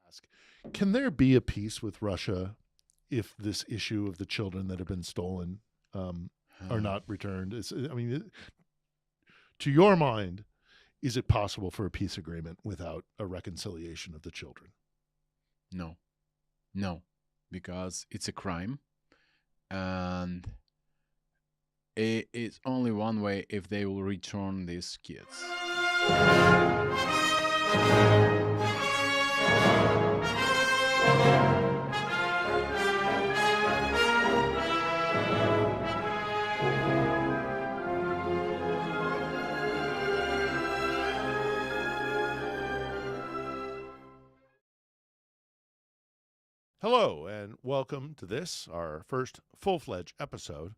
ask, can there be a peace with Russia if this issue of the children that have been stolen are not returned? To your mind, is it possible for a peace agreement without a reconciliation of the children? No, because it's a crime, and it's only one way if they will return these kids. Hello, and welcome to this, our first full-fledged episode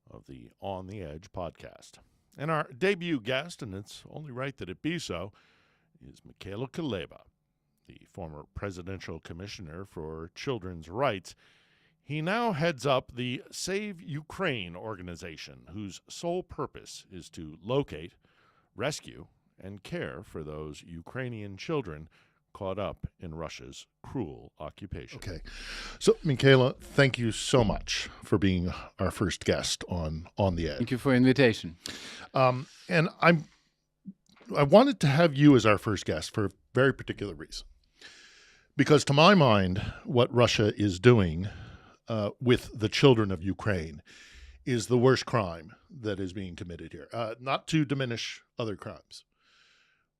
of the On the Edge podcast. And our debut guest, and it's only right that it be so, is Mykola Kuleba, the former presidential commissioner for children's rights. He now heads up the Save Ukraine organization, whose sole purpose is to locate, rescue, and care for those Ukrainian children caught up in Russia's cruel occupation. Okay. So, Mykola, thank you so much for being our first guest on the Edge. Thank you for the invitation. And I wanted to have you as our first guest for a very particular reason. Because to my mind, what Russia is doing with the children of Ukraine is the worst crime that is being committed here. Not to diminish other crimes,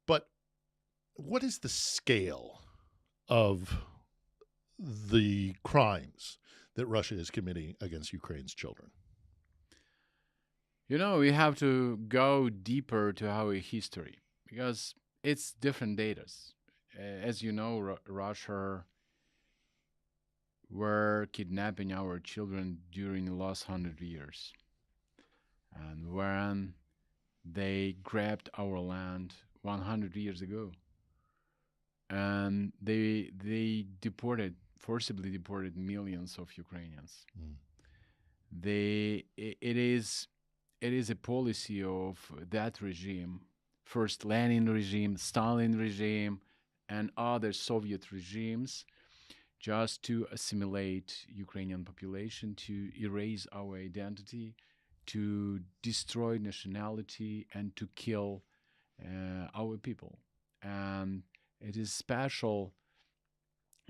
but what is the scale of the crimes that Russia is committing against Ukraine's children? We have to go deeper to our history because it's different data. As you know, Russia were kidnapping our children during the last 100 years. And when they grabbed our land 100 years ago, and they forcibly deported millions of Ukrainians. It is a policy of that regime, first Lenin regime, Stalin regime, and other Soviet regimes, just to assimilate Ukrainian population, to erase our identity, to destroy nationality, and to kill our people. And it is special,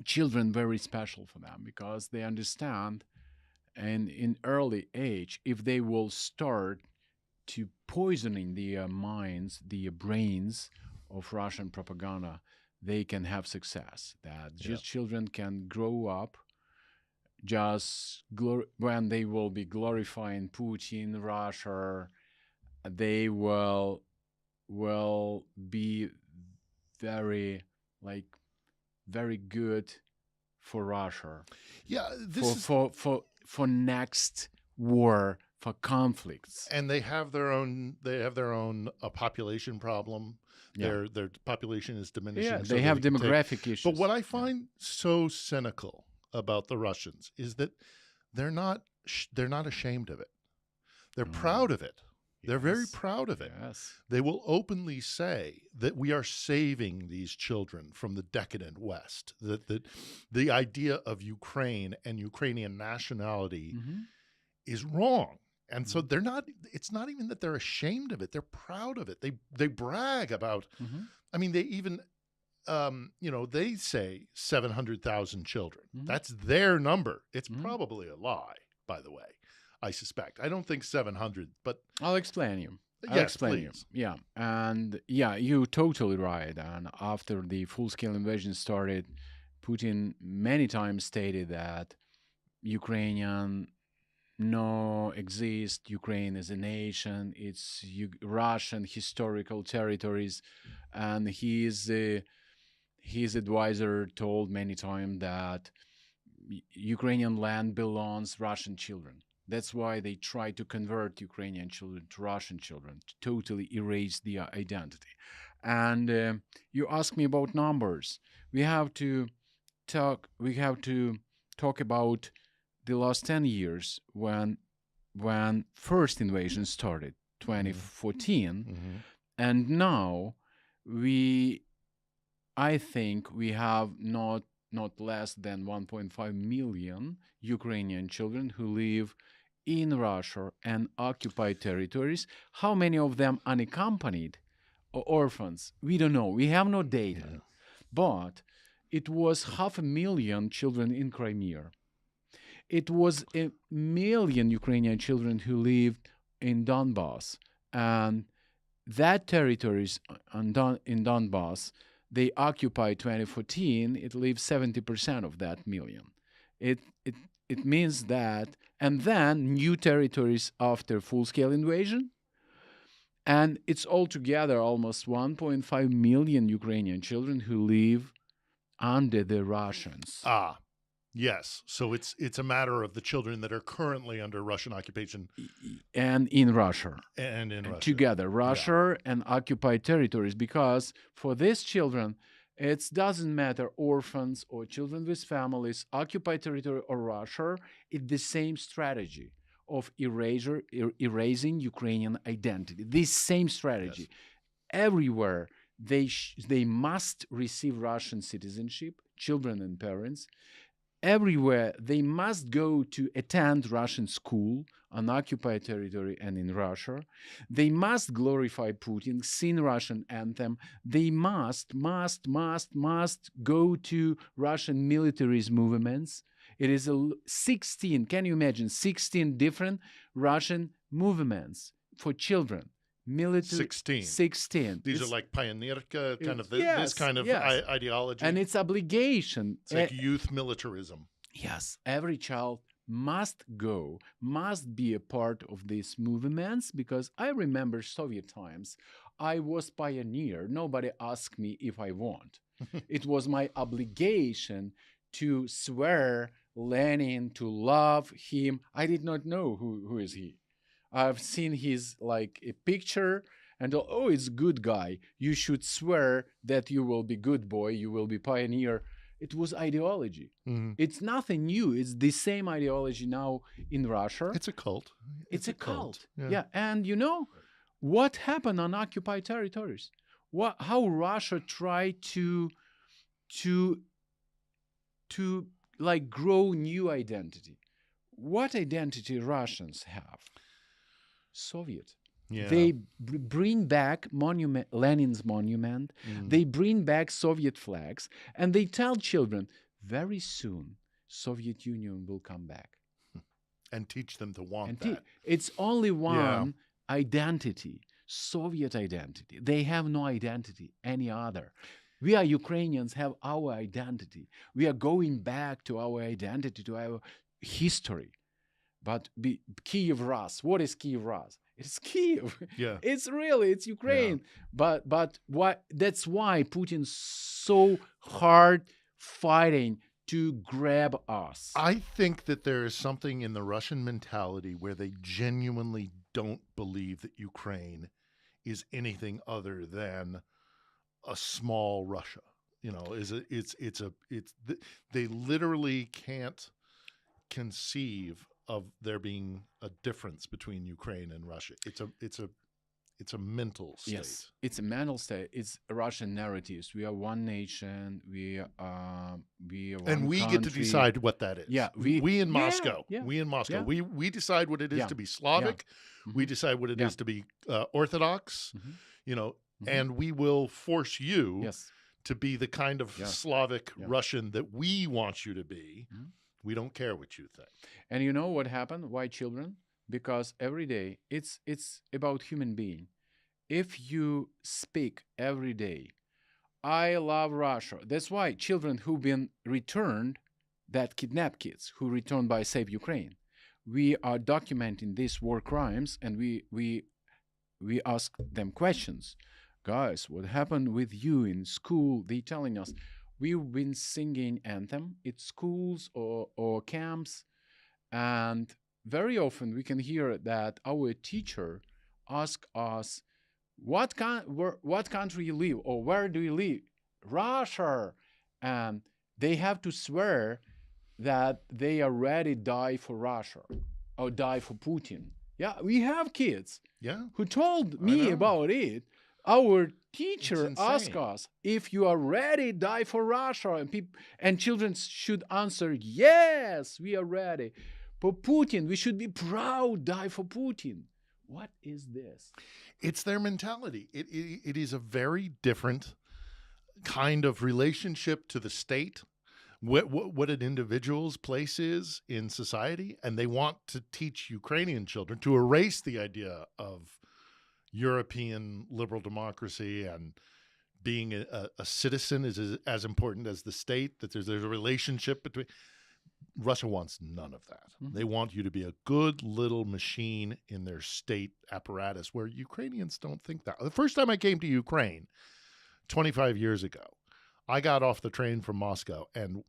children very special for them, because they understand, and in early age, if they will start to poisoning the minds, the brains of Russian propaganda, they can have success. That just children can grow up just when they will be glorifying Putin, Russia, they will be very good for Russia. Yeah, for next war, for conflicts. And they have their own population problem. Yeah. Their population is diminishing. Yeah, they have demographic issues. But what I find so cynical about the Russians is that they're not ashamed of it. They're proud of it. They're very proud of it. Yes. They will openly say that we are saving these children from the decadent West, that the idea of Ukraine and Ukrainian nationality is wrong. And so it's not even that they're ashamed of it. They're proud of it. They brag about, they even, they say 700,000 children. That's their number. It's probably a lie, by the way. I suspect. I don't think 700, but I'll explain you. Yes, please. Yeah, and you're totally right. And after the full-scale invasion started, Putin many times stated that Ukrainian no exist. Ukraine is a nation. It's Russian historical territories, and his advisor told many times that Ukrainian land belongs Russian children. That's why they try to convert Ukrainian children to Russian children, to totally erase the identity. And you ask me about numbers. We have to talk about the last 10 years when first invasion started, 2014, and now I think we have not not less than 1.5 million Ukrainian children who live in Russia and occupied territories. How many of them unaccompanied or orphans? We don't know. We have no data. Yeah. But it was 500,000 children in Crimea. It was 1 million Ukrainian children who lived in Donbass. And that territories in Donbass, they occupied 2014, it leaves 70% of that million. It means that, and then new territories after full-scale invasion, and it's altogether almost 1.5 million Ukrainian children who live under the Russians. Ah, yes. So it's a matter of the children that are currently under Russian occupation And in Russia. and in Russia. Together, Russia and occupied territories, because for these children, it doesn't matter orphans or children with families, occupied territory or Russia, it's the same strategy of erasing Ukrainian identity. This same strategy. Yes. Everywhere they must receive Russian citizenship, children and parents. Everywhere they must go to attend Russian school on occupied territory and in Russia. They must glorify Putin, sing Russian anthem. They must go to Russian military's movements. It is 16, can you imagine, 16 different Russian movements for children. Military 16. These are like pionierka, kind of yes, this kind of yes. ideology. And it's obligation. It's like youth militarism. Yes, every child must go, must be a part of these movements, because I remember Soviet times. I was pioneer. Nobody asked me if I want. It was my obligation to swear Lenin, to love him. I did not know who is he. I've seen his like a picture and oh, it's good guy. You should swear that you will be good boy. You will be pioneer. It was ideology. Mm-hmm. It's nothing new. It's the same ideology now in Russia. It's a cult. It's a cult. Yeah. And you know what happened on occupied territories? How Russia tried to like grow new identity. What identity Russians have? Soviet. Yeah. They bring back Lenin's monument. They bring back Soviet flags, and they tell children, very soon, Soviet Union will come back. And teach them to want that. It's only one identity, Soviet identity. They have no identity, any other. We are Ukrainians, have our identity. We are going back to our identity, to our history. But Kiev Rus, what is Kiev Rus? It's Kiev. Yeah. It's Ukraine. Yeah. But why? That's why Putin's so hard fighting to grab us. I think that there is something in the Russian mentality where they genuinely don't believe that Ukraine is anything other than a small Russia. You know, they literally can't conceive of there being a difference between Ukraine and Russia. It's a mental state. Yes, it's a mental state. It's Russian narratives. We are one nation. We are one and we country. get to decide what that is. Yeah, we in Moscow. Yeah, we in Moscow. Yeah. We decide what it is to be Slavic. Yeah. We decide what it is to be Orthodox. You know, and we will force you to be the kind of Slavic Russian that we want you to be. We don't care what you think. And you know what happened? Why children? Because every day it's about human being. If you speak every day, I love Russia. That's why children who've been returned, that kidnapped kids who returned by Save Ukraine, we are documenting these war crimes, and we ask them questions. Guys, what happened with you in school? They telling us. We've been singing anthem at schools or camps, and very often we can hear that our teacher asks us, what country you live, or where do you live? Russia. And they have to swear that they are ready to die for Russia or die for Putin. Yeah, we have kids who told me about it. Our teacher It's asked insane. us, if you are ready, die for Russia. And children should answer, yes, we are ready. For Putin, we should be proud, die for Putin. What is this? It's their mentality. It is a very different kind of relationship to the state, what an individual's place is in society, and they want to teach Ukrainian children to erase the idea of European liberal democracy and being a citizen is as important as the state, that there's a relationship between. Russia wants none of that. Mhm. They want you to be a good little machine in their state apparatus, where Ukrainians don't think that. The first time I came to Ukraine 25 years ago, I got off the train from Moscow and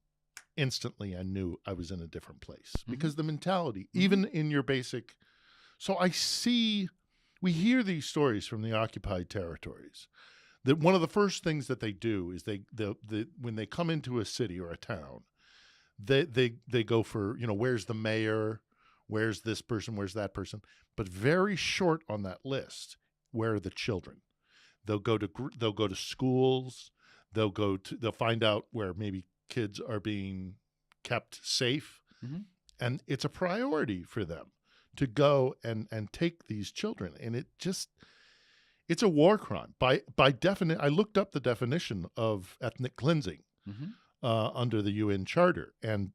instantly I knew I was in a different place, because the mentality, even in your basic. So we hear these stories from the occupied territories, that one of the first things that they do is when they come into a city or a town, they go for, where's the mayor, where's this person, where's that person, but very short on that list, where are the children? They'll go to schools, they'll find out where maybe kids are being kept safe, and it's a priority for them to go and take these children, and it's a war crime by definition. I looked up the definition of ethnic cleansing under the UN Charter, and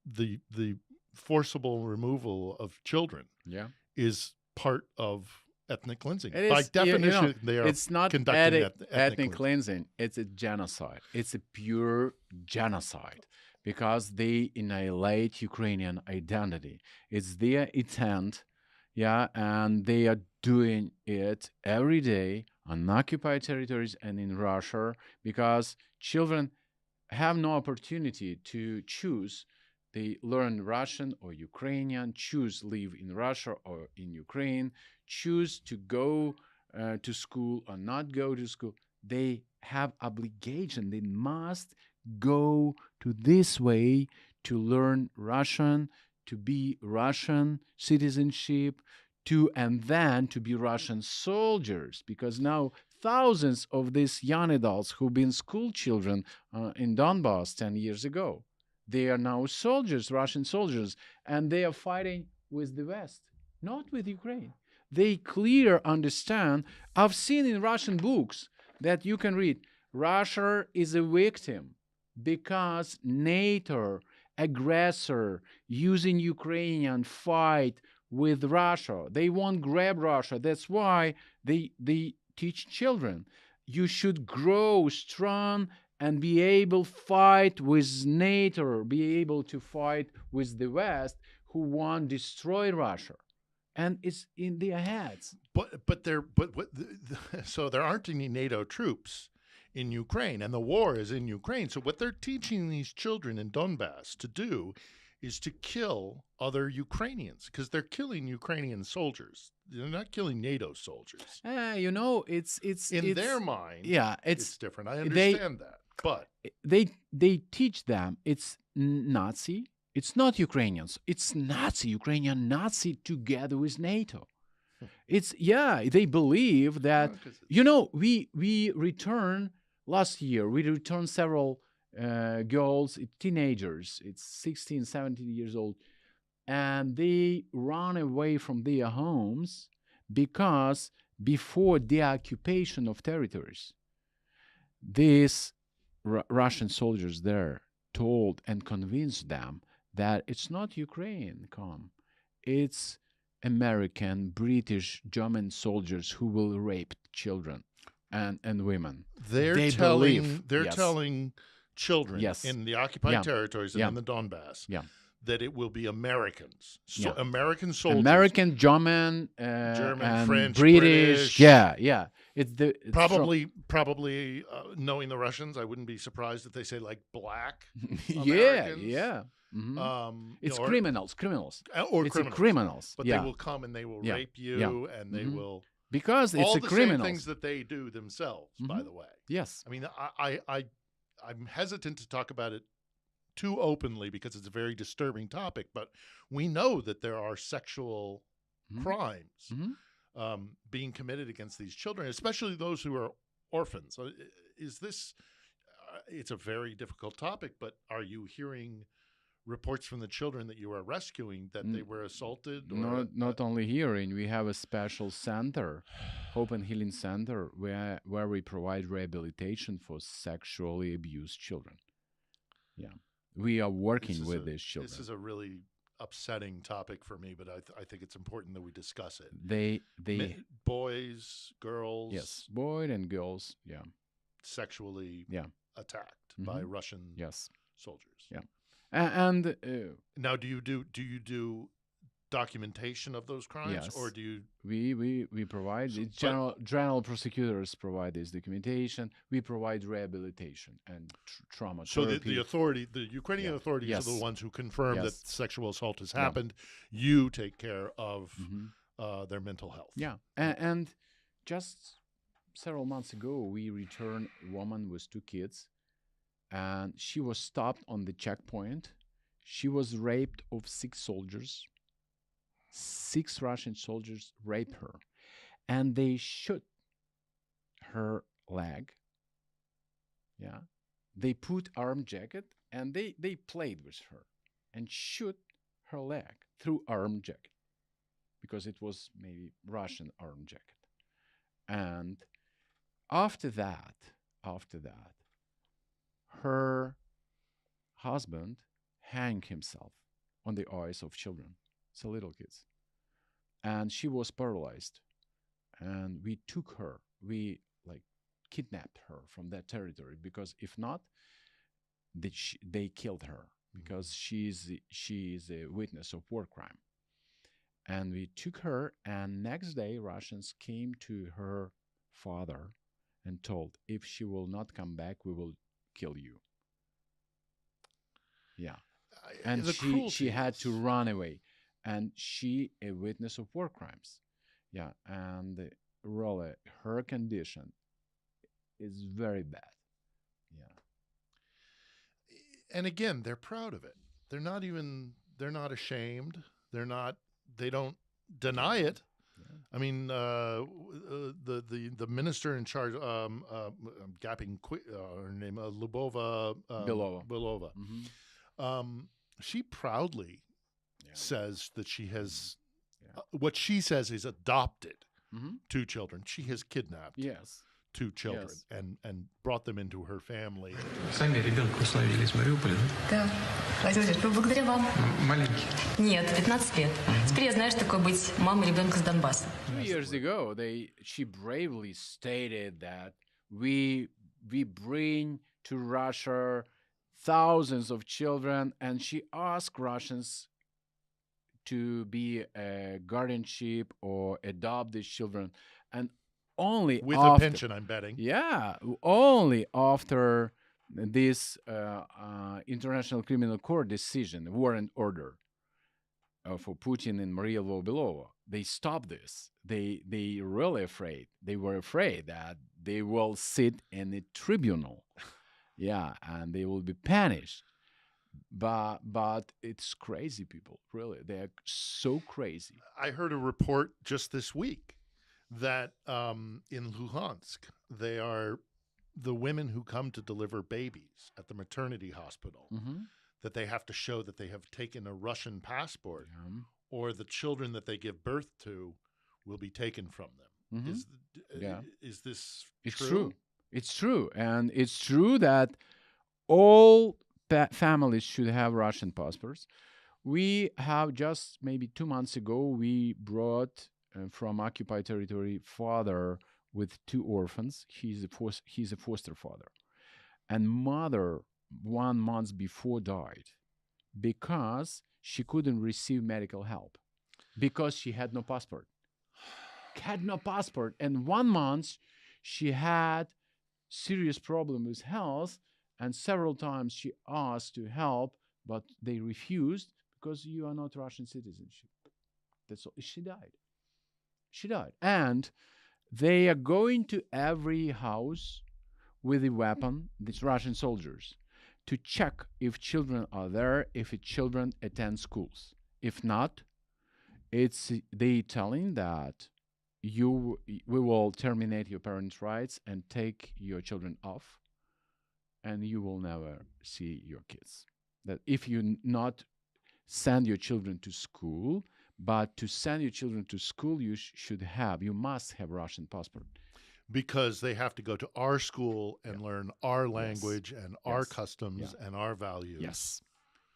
the forcible removal of children is part of ethnic cleansing. By definition, they are. It's not conducting ethnic cleansing. It's a genocide. It's a pure genocide, because they annihilate Ukrainian identity. It's their intent, and they are doing it every day on occupied territories and in Russia, because children have no opportunity to choose. They learn Russian or Ukrainian, choose live in Russia or in Ukraine, choose to go to school or not go to school. They have obligation. They must go to this way to learn Russian, to be Russian citizenship, and then to be Russian soldiers, because now thousands of these young adults who've been school children in Donbass 10 years ago, they are now soldiers, Russian soldiers, and they are fighting with the West, not with Ukraine. They clearly understand. I've seen in Russian books that you can read, Russia is a victim because NATO aggressor using Ukrainian fight with Russia. They won't grab Russia. That's why they teach children, you should grow strong and be able to fight with NATO, be able to fight with the West, who want to destroy Russia. And it's in their heads. So there aren't any NATO troops in Ukraine, and the war is in Ukraine. So what they're teaching these children in Donbass to do is to kill other Ukrainians, because they're killing Ukrainian soldiers. They're not killing NATO soldiers. It's in their mind. Yeah, it's different. I understand that, but they teach them it's Nazi. It's not Ukrainians. It's Nazi, Ukrainian Nazi together with NATO. They believe that, we return last year, we returned several girls, teenagers, it's 16, 17 years old, and they run away from their homes because before the occupation of territories, these Russian soldiers there told and convinced them that it's not Ukraine it's American, British, German soldiers who will rape children and women. They're telling children in the occupied territories and in the Donbass that it will be Americans, American soldiers, American, German, and French, British. It's probably knowing the Russians, I wouldn't be surprised if they say like black Americans. It's criminals, or it's criminals. Criminals. But they will come and they will rape you, and they will, because it's all a the criminal same things that they do themselves. By the way, yes. I mean, I'm hesitant to talk about it too openly because it's a very disturbing topic, but we know that there are sexual crimes being committed against these children, especially those who are orphans. Is this? It's a very difficult topic, but are you hearing reports from the children that you are rescuing that they were assaulted? Or Not only hearing, we have a special center, Hope and Healing Center, where we provide rehabilitation for sexually abused children. Yeah, we are working with these children. This is a really upsetting topic for me, but I think it's important that we discuss it. They boys, girls, yes, boys and girls, yeah, sexually attacked by Russian soldiers. Yeah, and now do you do documentation of those crimes? Yes. Or do you? We provide general prosecutors provide this documentation. We provide rehabilitation and trauma So therapy. the Ukrainian authorities are the ones who confirm that sexual assault has happened. You take care of their mental health. Yeah, and just several months ago, we returned a woman with 2 kids, and she was stopped on the checkpoint. She was raped of 6 soldiers. 6 Russian soldiers raped her, and they shot her leg. Yeah, they put arm jacket and they played with her and shoot her leg through arm jacket because it was maybe Russian arm jacket. And after that, her husband hanged himself on the eyes of children. So little kids. And she was paralyzed. And we took her. We kidnapped her from that territory because if not, they killed her because she is a witness of war crime. And we took her, and next day Russians came to her father and told, if she will not come back, we will kill you. Yeah. And she had to run away. And she a witness of war crimes. Yeah, and really, her condition is very bad. Yeah. And again, they're proud of it. They're not ashamed. They don't deny it. Yeah. I mean, the minister in charge, I'm gapping her name, Lubova Belova. She proudly says that she has what she says is adopted 2 children. She has kidnapped 2 children and brought them into her family. Сами ребенка условили из Мариуполя, да? Да. Владимир Владимирович, благодаря вам. Маленький. Нет, 15 лет. Теперь я знаю, что такое быть мамой ребенка с Донбасса. 2 years ago, she bravely stated that we bring to Russia thousands of children, and she asked Russians to be a guardianship or adopt these children, and only with after, a pension, I'm betting. Yeah, only after this International Criminal Court decision, warrant order for Putin and Maria Lvova-Belova, they stopped this. They really afraid. They were afraid that they will sit in a tribunal, and they will be punished. But it's crazy, people. Really, they are so crazy. I heard a report just this week that in Luhansk, they are the women who come to deliver babies at the maternity hospital, that they have to show that they have taken a Russian passport, or the children that they give birth to will be taken from them. Is this true? It's true. And it's true that all families should have Russian passports. We have just maybe 2 months ago, we brought from occupied territory father with 2 orphans. He's a foster father. And mother 1 month before died because she couldn't receive medical help because she had no passport. And 1 month she had serious problem with health, and several times she asked to help, but they refused because you are not Russian citizenship. That's all. She died. And they are going to every house with a weapon, these Russian soldiers, to check if children are there, if children attend schools. If not, it's they telling that we will terminate your parents' rights and take your children off, and you will never see your kids. That if you not send your children to school, but to send your children to school, you must have Russian passport. Because they have to go to our school and learn our Yes. language and our Yes. customs and our values.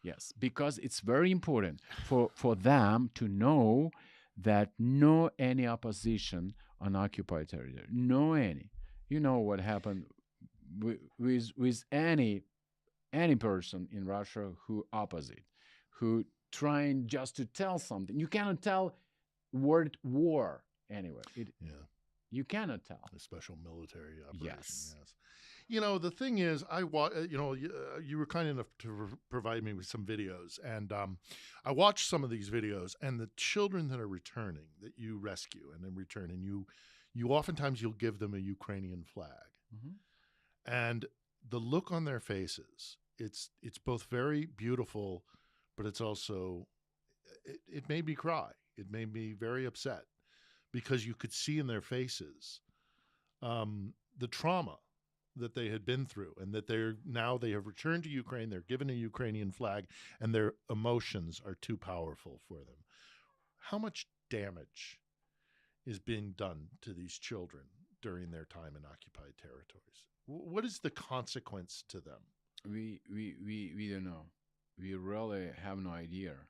Yes, because it's very important for them to know that no any opposition on occupied territory, no any. You know what happened with any person in Russia who opposite, who trying just to tell something. You cannot tell word war anywhere. You cannot tell. A special military operation. Yes. You know, the thing is, you were kind enough to provide me with some videos, and I watched some of these videos, and the children that are returning, that you rescue and then return, and you oftentimes you'll give them a Ukrainian flag, and the look on their faces, it's both very beautiful, but it's also, it made me cry. It made me very upset, because you could see in their faces the trauma that they had been through, and that they have returned to Ukraine, they're given a Ukrainian flag, and their emotions are too powerful for them. How much damage is being done to these children during their time in occupied territories? What is the consequence to them? We don't know. We really have no idea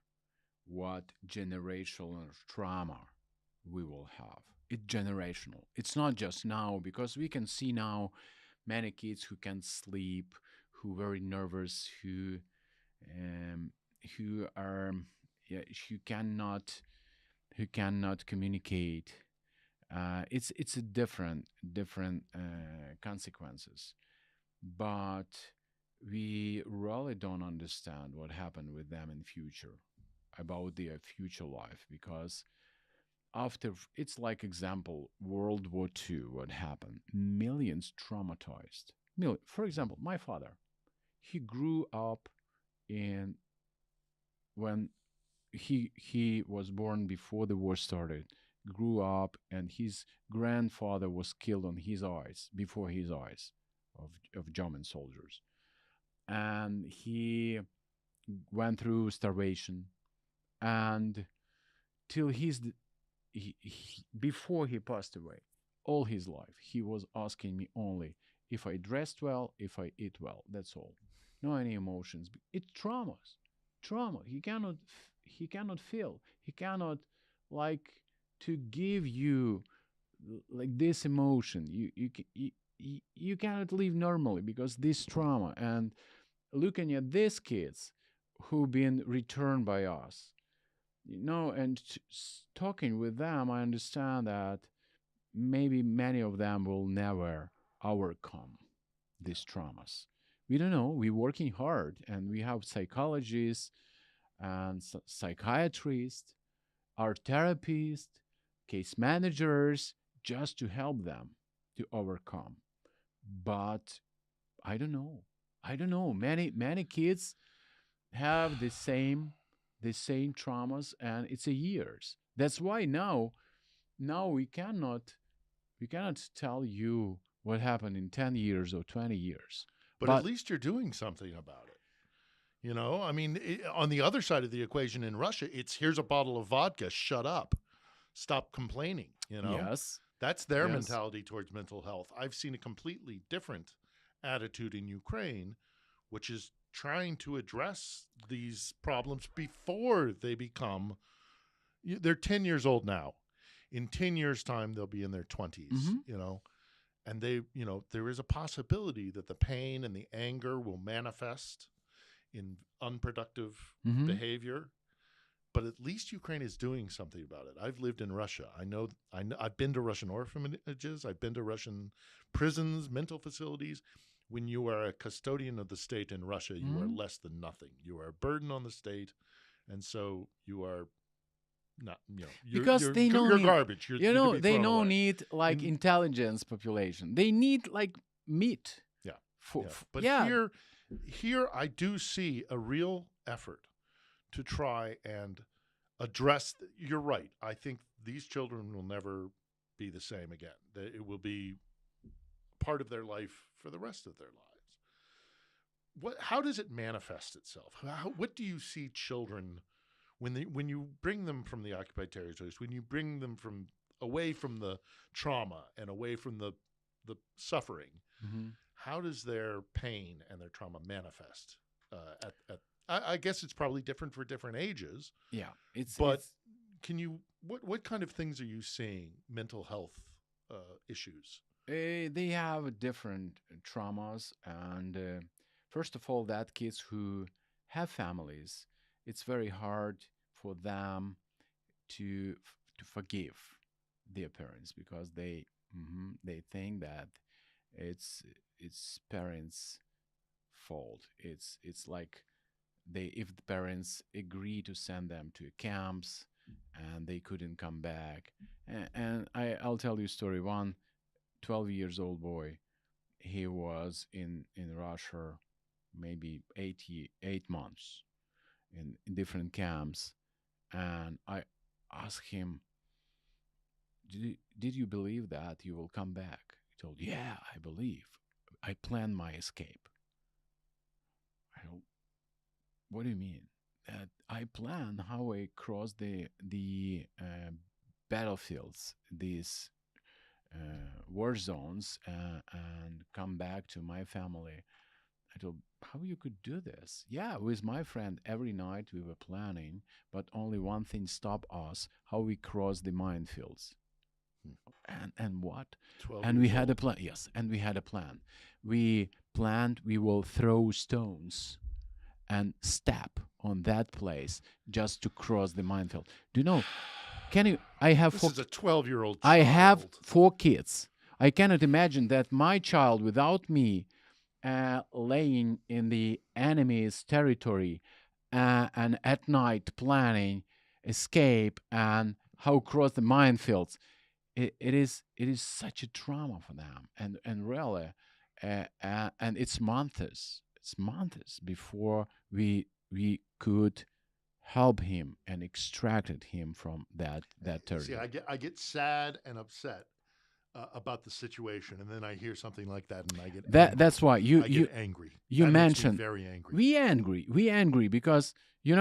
what generational trauma we will have. It's generational. It's not just now, because we can see now many kids who can't sleep, who very nervous, who cannot communicate. It's a different consequences, but we really don't understand what happened with them in future, about their future life, because after, it's like example, World War II, what happened? Millions traumatized. For example, my father, he grew up when he was born before the war started, grew up, and his grandfather was killed on his eyes, before his eyes, of German soldiers. And he went through starvation, and till before he passed away, all his life, he was asking me only if I dressed well, if I eat well. That's all. No any emotions. It's trauma. He cannot feel. He cannot like to give you like this emotion. You cannot live normally because this trauma. And looking at these kids who've been returned by us, and talking with them, I understand that maybe many of them will never overcome these traumas. We don't know. We're working hard, and we have psychologists and psychiatrists, art therapists, case managers, just to help them to overcome. But I don't know. Many kids have the same traumas, and it's a years. That's why now we cannot tell you what happened in 10 years or 20 years. But at least you're doing something about it. I mean, on the other side of the equation in Russia, it's here's a bottle of vodka, shut up, stop complaining. Yes, that's their mentality towards mental health. I've seen a completely different attitude in Ukraine, which is trying to address these problems before they become. They're 10 years old now. In 10 years' time, they'll be in their 20s. And there is a possibility that the pain and the anger will manifest in unproductive behavior. But at least Ukraine is doing something about it. I've lived in Russia. I know. I've been to Russian orphanages. I've been to Russian prisons, mental facilities. When you are a custodian of the state in Russia, you are less than nothing. You are a burden on the state, and so you are not. Because they you're don't garbage. They don't need like intelligence population. They need like meat. But here I do see a real effort to try and address. You're right. I think these children will never be the same again. That it will be part of their life for the rest of their lives. How does it manifest itself? What do you see children when you bring them from the occupied territories, when you bring them from away from the trauma and away from the suffering? Mm-hmm. How does their pain and their trauma manifest? I guess it's probably different for different ages. Yeah, but can you what kind of things are you seeing? Mental health issues. They have different traumas, and first of all, that kids who have families, it's very hard for them to forgive their parents because they think that it's parents' fault. It's like if the parents agree to send them to camps and they couldn't come back, and I'll tell you a story. 12 years old boy, he was in Russia maybe 8 months in different camps, and I asked him, did you believe that you will come back? He told, yeah, I believe. I planned my escape. I don't, what do you mean? That I plan how I cross the battlefields, these war zones, and come back to my family. I told, how you could do this? Yeah, with my friend, every night we were planning, but only one thing stopped us: how we cross the minefields. And what? And we had a plan. Yes, and we had a plan. We planned we will throw stones and step on that place just to cross the minefield. Do you know? Can you? I have. This is a 12-year-old. I have 4 kids. I cannot imagine that my child, without me, laying in the enemy's territory and at night planning escape and how cross the minefields. It is such a trauma for them, and really, and it's months before we could help him and extracted him from that territory. See, I get sad and upset about the situation, and then I hear something like that, and I get angry. That's why you get angry. You that mentioned makes me very angry. We angry because you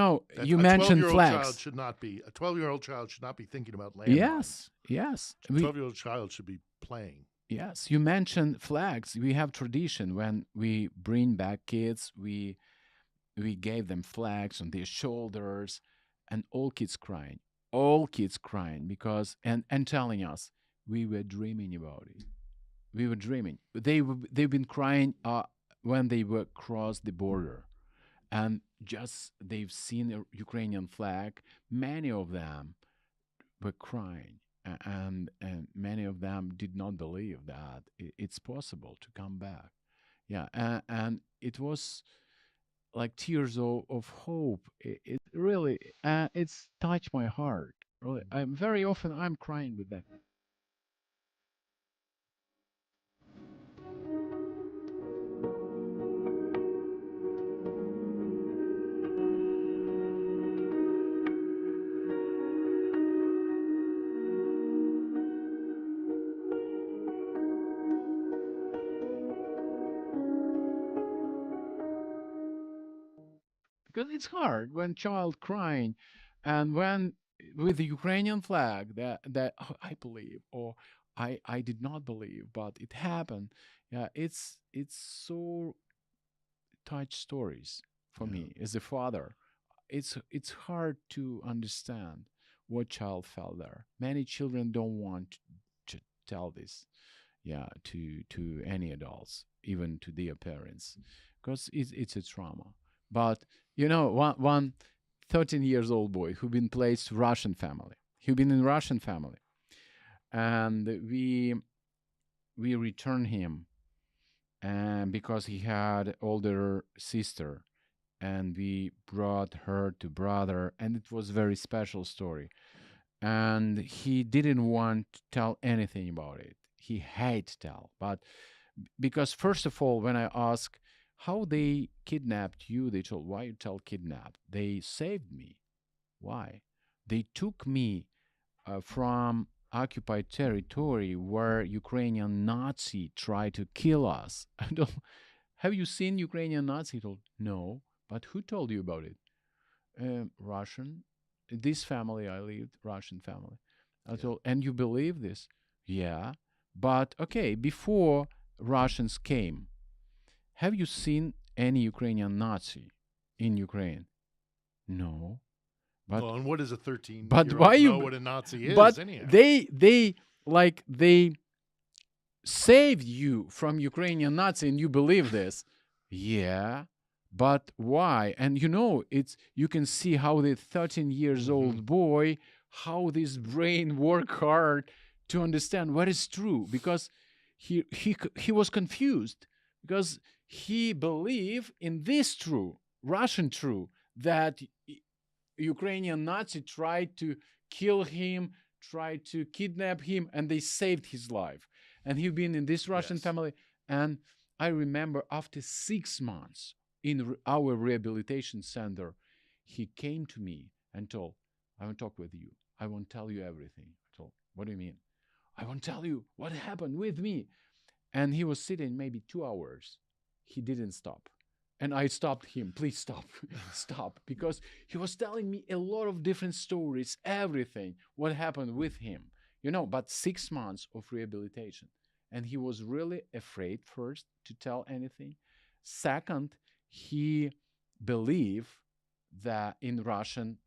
mentioned flags. A 12-year-old child should not be thinking about landmines. Yes. A 12-year-old child should be playing. Yes, you mentioned flags. We have tradition when we bring back kids. We gave them flags on their shoulders, and all kids crying because and telling us we were dreaming about it. We were dreaming. They've been crying when they were crossed the border, and just they've seen a Ukrainian flag. Many of them were crying, and many of them did not believe that it's possible to come back. Yeah, and it was like tears of hope. It really it's touched my heart. Really, I'm very often I'm crying with that. Because it's hard when child crying, and when with the Ukrainian flag that I believe or I did not believe, but it happened. Yeah, it's so touch stories for me as a father. It's hard to understand what child felt there. Many children don't want to tell this, yeah, to any adults, even to their parents, because it's a trauma. But one 13 years old boy who been placed Russian family. He been in Russian family, and we returned him, and because he had older sister, and we brought her to brother, and it was very special story. And he didn't want to tell anything about it. He hate to tell, but because first of all, when I asked how they kidnapped you, they told, why you tell kidnapped? They saved me. Why? They took me from occupied territory where Ukrainian Nazi tried to kill us. I don't. Have you seen Ukrainian Nazi? He told, no. But who told you about it? Russian. This family I lived, Russian family. I told, and you believe this? Yeah. But okay, before Russians came, have you seen any Ukrainian Nazi in Ukraine? No. But well, and what does a 13-year-old but why you? know what a Nazi is? But anyhow? they saved you from Ukrainian Nazi, and you believe this? Yeah. But why? And you can see how the 13 years old boy, how this brain work hard to understand what is true, because he was confused, because he believed in this true, Russian true, that Ukrainian Nazi tried to kill him, tried to kidnap him, and they saved his life. And he'd been in this Russian family. And I remember after 6 months in our rehabilitation center, he came to me and told, I want to talk with you. I won't tell you everything. I told, what do you mean? I won't tell you what happened with me. And he was sitting maybe 2 hours. He didn't stop. And I stopped him. Please stop. Stop. Because he was telling me a lot of different stories, everything, what happened with him. But 6 months of rehabilitation. And he was really afraid, first, to tell anything. Second, he believed that in Russian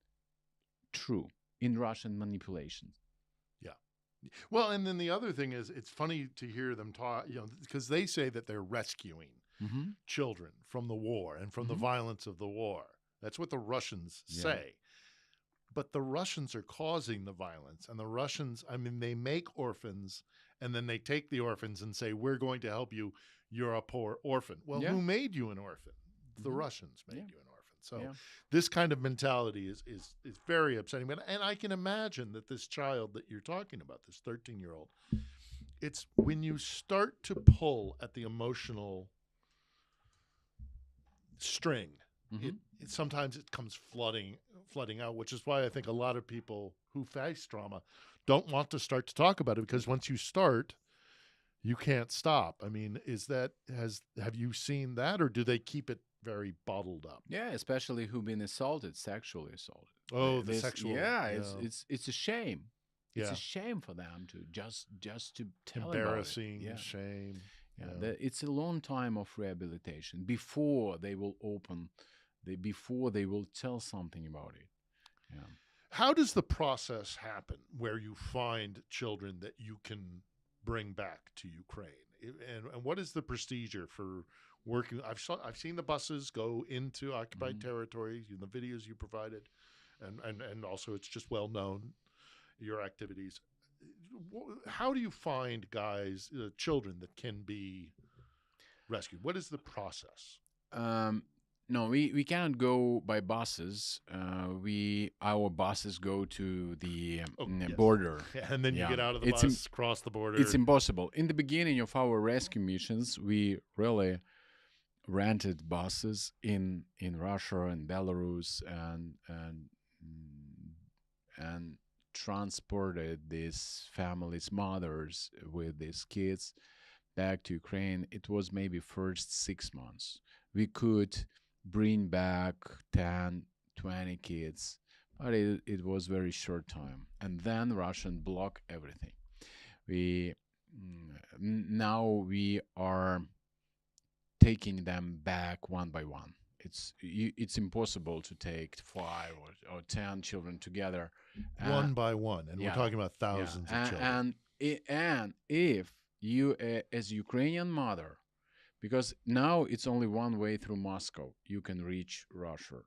manipulation. Yeah. Well, and then the other thing is, it's funny to hear them talk, because they say that they're rescuing children from the war and from the violence of the war. That's what the Russians say. But the Russians are causing the violence. And the Russians, they make orphans, and then they take the orphans and say, we're going to help you. You're a poor orphan. Well, who made you an orphan? The Russians made you an orphan. So this kind of mentality is very upsetting. And I can imagine that this child that you're talking about, this 13-year-old, it's when you start to pull at the emotional string, sometimes it comes flooding out, which is why I think a lot of people who face trauma don't want to start to talk about it, because once you start, you can't stop. Have you seen that, or do they keep it very bottled up? Yeah, especially who've been sexually assaulted. Oh, the sexual. Yeah, it's a shame. It's a shame for them to just to tell embarrassing about it. Shame. It's a long time of rehabilitation before they will open, before they will tell something about it. Yeah. How does the process happen where you find children that you can bring back to Ukraine? And what is the procedure for working? I've seen the buses go into occupied territories in the videos you provided, and also it's just well known, your activities. How do you find children that can be rescued? What is the process? No, we cannot go by buses. Our buses go to the border. And then you get out of the bus, cross the border. It's impossible. In the beginning of our rescue missions, we really rented buses in Russia and Belarus and transported these families, mothers with these kids back to Ukraine. It was maybe first 6 months. We could bring back 10, 20 kids, but it was very short time. And then Russian block everything. Now we are taking them back one by one. It's impossible to take 5 or 10 children together one by one, and we're talking about thousands of children. And if you, as Ukrainian mother, because now it's only one way through Moscow, you can reach Russia,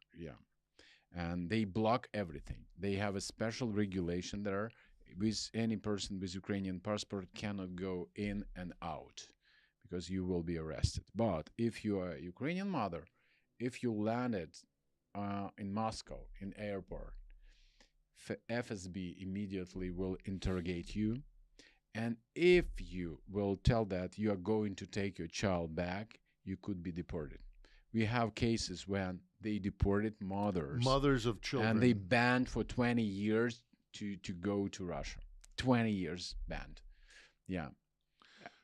and they block everything. They have a special regulation there. With any person with Ukrainian passport cannot go in and out because you will be arrested. But if you are a Ukrainian mother, if you landed in Moscow in airport, FSB immediately will interrogate you. And if you will tell that you are going to take your child back, you could be deported. We have cases when they deported mothers of children. And they banned for 20 years to go to Russia. 20 years banned. Yeah.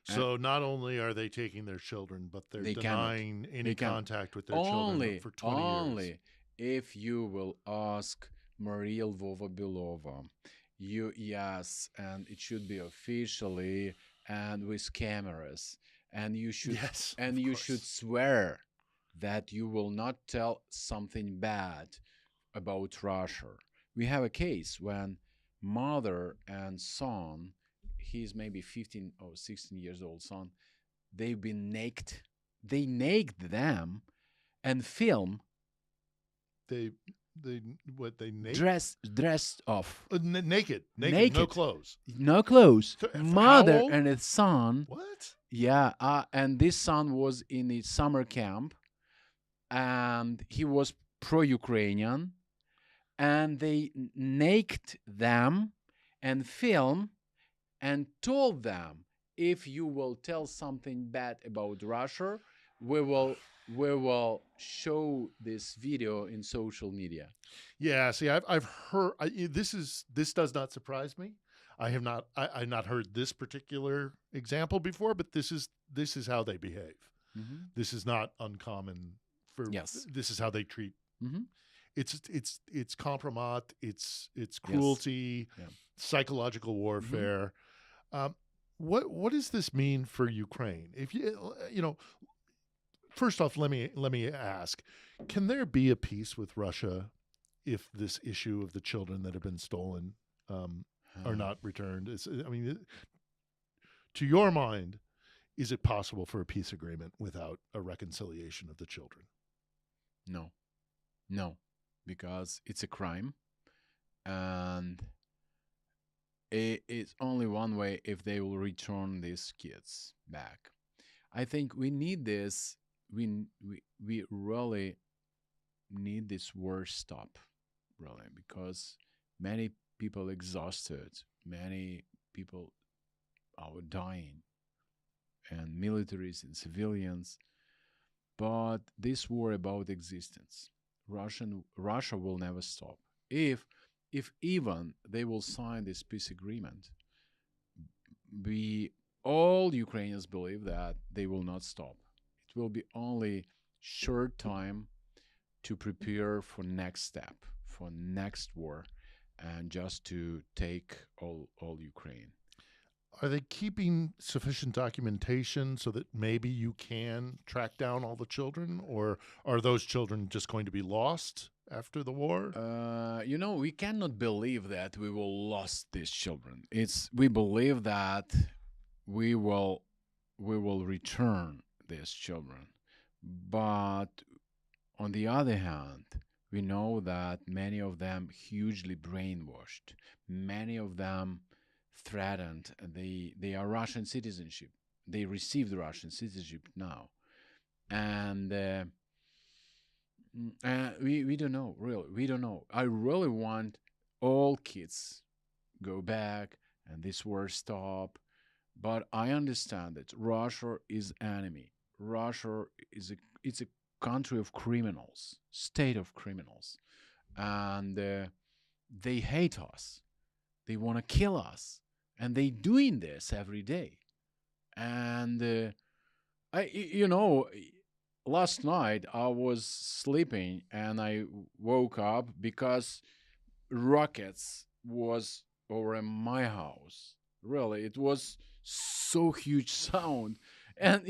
So not only are they taking their children, but they're They cannot. denying any They cannot. contact with their children for 20 years. Only if you will ask Maria Lvova Belova, yes, and it should be officially and with cameras, and you should Yes, and of you course. should swear that you will not tell something bad about Russia. We have a case when mother and son, he's maybe 15 or 16 years old son, they've been naked. They naked them and film They what they naked? dressed off. Naked, no Naked. clothes. No clothes. So, for how Mother old? and his son. What? Yeah, and this son was in a summer camp, and he was pro-Ukrainian, and they naked them and film and told them, if you will tell something bad about Russia, we will show this video in social media. Yeah. See, I've heard this does not surprise me. I've not heard this particular example before, but this is how they behave. Mm-hmm. This is not uncommon for. Yes. This is how they treat. Mm-hmm. It's compromat. It's cruelty, Yeah. psychological warfare. What does this mean for Ukraine? If first off, let me ask: can there be a peace with Russia if this issue of the children that have been stolen are not returned? To your mind, is it possible for a peace agreement without a reconciliation of the children? No, because it's a crime, and it's only one way if they will return these kids back. I think we need this. We really need this war stop, really, because many people exhausted, many people are dying, and militaries and civilians. But this war about existence, Russia will never stop. If even they will sign this peace agreement, we all Ukrainians believe that they will not stop. It will be only short time to prepare for next step, for next war, and just to take all Ukraine. Are they keeping sufficient documentation so that maybe you can track down all the children, or are those children just going to be lost after the war? We cannot believe that we will lose these children. We believe that we will return these children. But on the other hand, we know that many of them hugely brainwashed. Many of them threatened. They are Russian citizenship. They received Russian citizenship now, and we don't know. Really, we don't know. I really want all kids go back and this war stop. But I understand that Russia is enemy. Russia it's a country of criminals, state of criminals, and they hate us. They want to kill us, and they doing this every day. And last night I was sleeping and I woke up because rockets was over my house. Really, it was so huge sound. And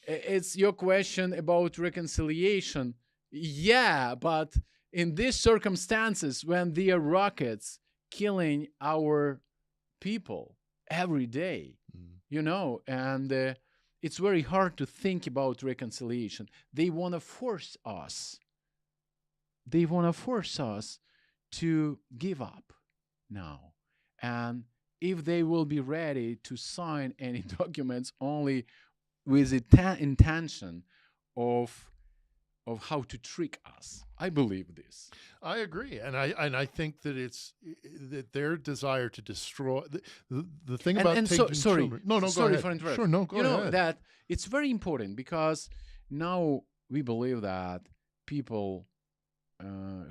it's your question about reconciliation. Yeah, but in these circumstances, when there are rockets killing our people every day, and it's very hard to think about reconciliation. They want to force us. They want to force us to give up now. And if they will be ready to sign any documents only with the intention of how to trick us, I believe this. I agree, and I think that it's that their desire to destroy the thing about taking children. No, go sorry ahead. for interrupting. Sure, no, go ahead. That it's very important because now we believe that people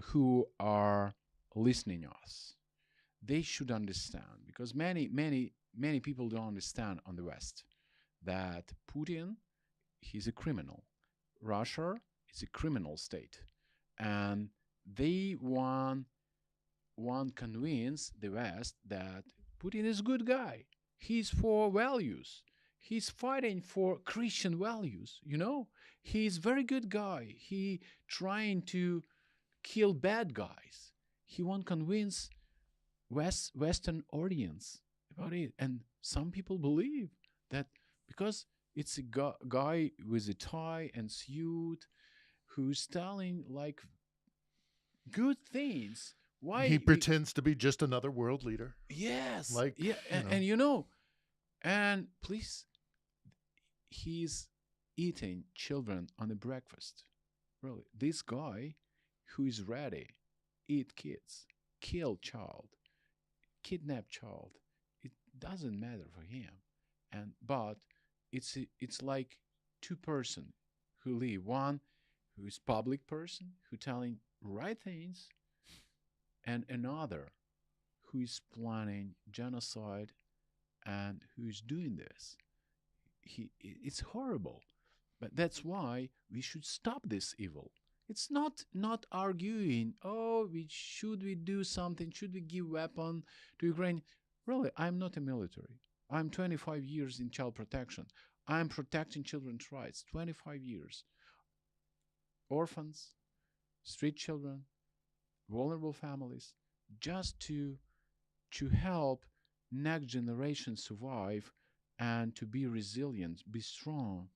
who are listening us, they should understand, because many people don't understand on the West that Putin, he's a criminal. Russia is a criminal state, and they want convince the West that Putin is a good guy. He's for values. He's fighting for Christian values. He's very good guy. He trying to kill bad guys. He won't convince Western audience about it, and some people believe that because it's a guy with a tie and suit who's telling like good things. Why He pretends to be just another world leader. Yes. Like, yeah, and please, he's eating children on a breakfast. Really, this guy who is ready eat kids, kill child, kidnap child. It doesn't matter for him, but it's like two person who live. One who is public person who telling right things, and another who is planning genocide and who is doing this. It's horrible, but that's why we should stop this evil. It's not arguing. Oh, should we do something? Should we give weapon to Ukraine? Really, I'm not a military. I'm 25 years in child protection. I'm protecting children's rights. 25 years. Orphans, street children, vulnerable families, just to help next generation survive and to be resilient, be strong,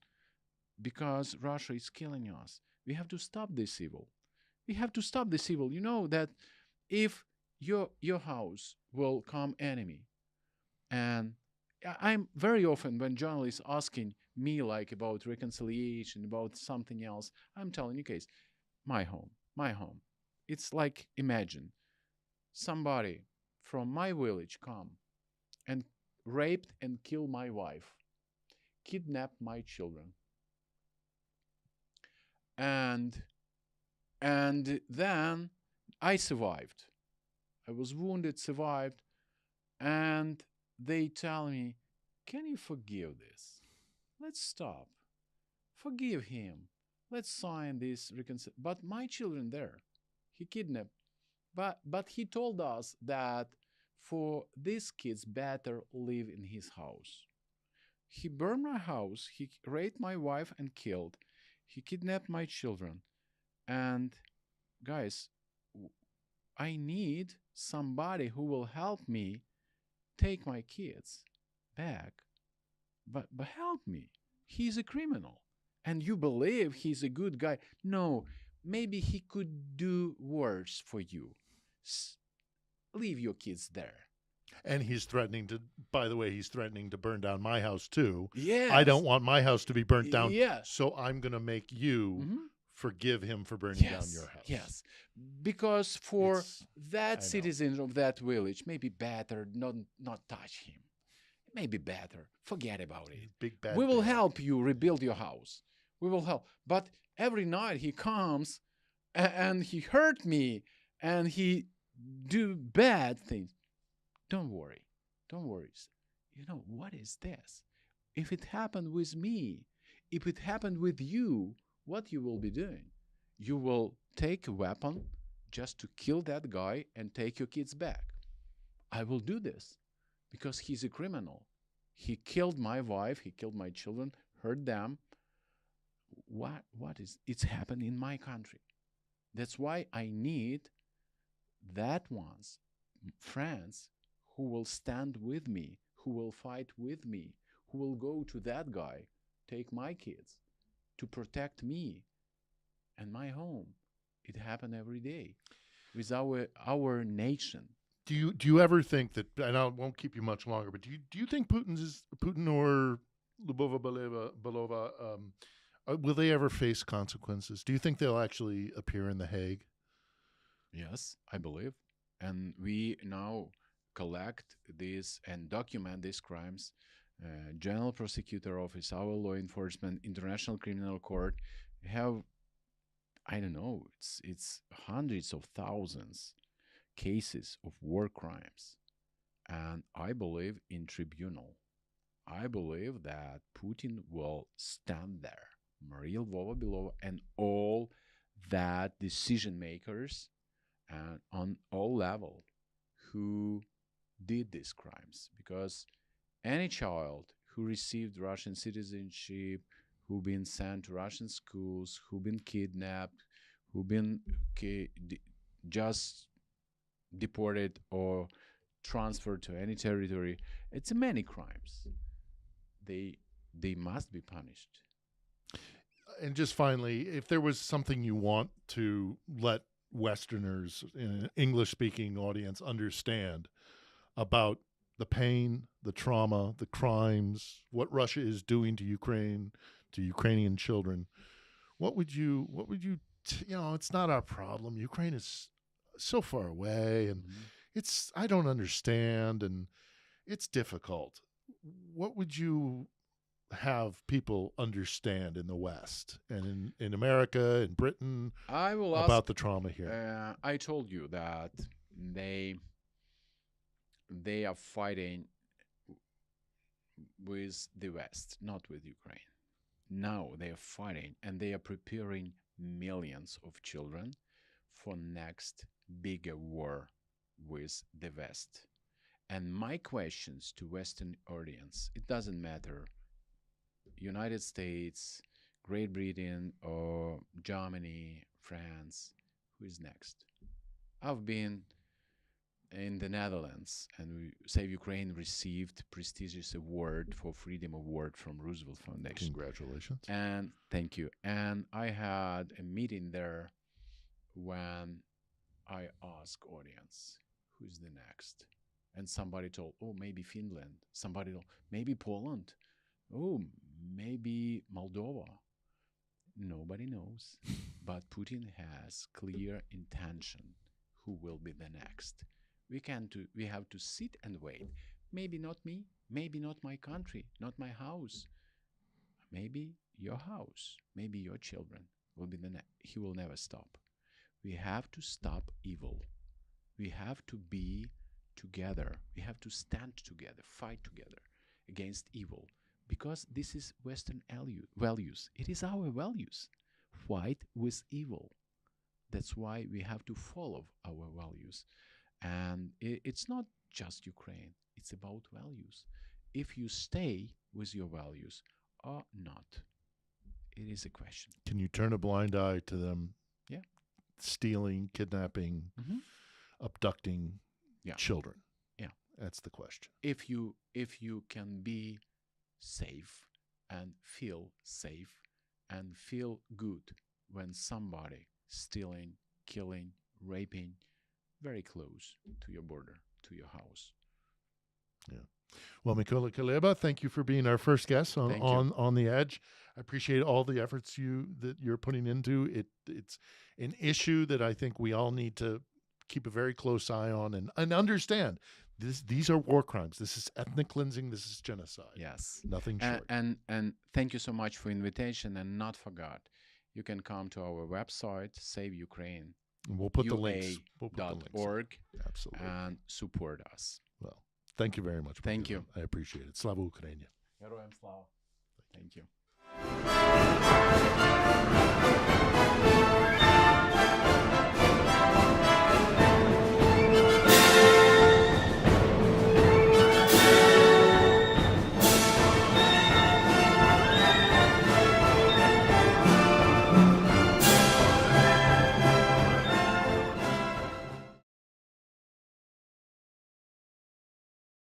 because Russia is killing us. We have to stop this evil. We have to stop this evil. You know that if your house will come enemy, and I'm very often when journalists asking me like about reconciliation, about something else, I'm telling you, case, my home. It's like imagine somebody from my village come and raped and killed my wife, kidnapped my children, and then I survived. I was wounded, survived, and they tell me, "Can you forgive this? Let's stop. Forgive him. Let's sign this reconciliation." But my children there, he kidnapped. But he told us that for these kids better live in his house. He burned my house, he raped my wife and killed. He kidnapped my children. And guys, I need somebody who will help me take my kids back. But help me. He's a criminal. And you believe he's a good guy. No, maybe he could do worse for you. Leave your kids there. And he's threatening to, by the way, he's threatening to burn down my house too. Yes. I don't want my house to be burnt down. Yes. So I'm going to make you forgive him for burning down your house. Yes. Because for that citizen of that village, maybe better not touch him. Maybe better. Forget about it. Big bad. We will help you rebuild your house. We will help. But every night he comes and he hurt me and he do bad things. Don't worry. You know, what is this? If it happened with me, if it happened with you, what you will be doing? You will take a weapon just to kill that guy and take your kids back. I will do this because he's a criminal. He killed my wife, he killed my children, hurt them. What is it's happened in my country? That's why I need that ones, friends who will stand with me, who will fight with me, who will go to that guy, take my kids to protect me and my home. It happened every day with our nation. Do you ever think that, and I won't keep you much longer, but do you think Putin or Lubova Belova, will they ever face consequences? Do you think they'll actually appear in The Hague? Yes, I believe. And we now collect this and document these crimes. General Prosecutor Office, our law enforcement, International Criminal Court have, I don't know, it's hundreds of thousands cases of war crimes. And I believe in tribunal. I believe that Putin will stand there, Maria Lvova-Belova, and all that decision makers and on all level who did these crimes. Because any child who received Russian citizenship, who been sent to Russian schools, who been kidnapped, who been just deported or transferred to any territory, it's many crimes. They must be punished. And just finally, if there was something you want to let Westerners in an English-speaking audience understand about the pain, the trauma, the crimes, what Russia is doing to Ukraine, to Ukrainian children, what would you it's not our problem. Ukraine is so far away, and I don't understand, and it's difficult. What would you have people understand in the West and in America, in Britain, I will about the trauma here? I told you that they are fighting with the West, not with Ukraine. Now they are fighting, and they are preparing millions of children for next bigger war with the West. And my questions to Western audience, it doesn't matter, United States, Great Britain, or Germany, France, who is next? I've been in the Netherlands, and Save Ukraine received prestigious award for Freedom Award from Roosevelt Foundation. Congratulations. And thank you. And I had a meeting there when I asked audience, who's the next? And somebody told, oh, maybe Finland. Somebody told, maybe Poland. Oh, maybe Moldova. Nobody knows. But Putin has clear intention who will be the next. We have to sit and wait. Maybe not me, maybe not my country, not my house. Maybe your house, maybe your children will be the next. He will never stop. We have to stop evil. We have to be together. We have to stand together, fight together against evil. Because this is Western values. It is our values. Fight with evil. That's why we have to follow our values. And it's not just Ukraine. It's about values. If you stay with your values or not, it is a question. Can you turn a blind eye to them? Yeah. Stealing, kidnapping, abducting children. Yeah. That's the question. If you can be safe and feel good when somebody stealing, killing, raping very close to your border, to your house. Yeah. Well, Mykola Kuleba, thank you for being our first guest on the Edge. I appreciate all the efforts that you're putting into it. It's an issue that I think we all need to keep a very close eye on and understand. These are war crimes. This is ethnic cleansing. This is genocide. Yes. Nothing short. And thank you so much for invitation. And not forgot, you can come to our website, Save Ukraine. And we'll put the links. .org. Absolutely. And support us. Well, thank you very much. Thank you. I appreciate it. Slava Ukraini. Героям слава. Thank you.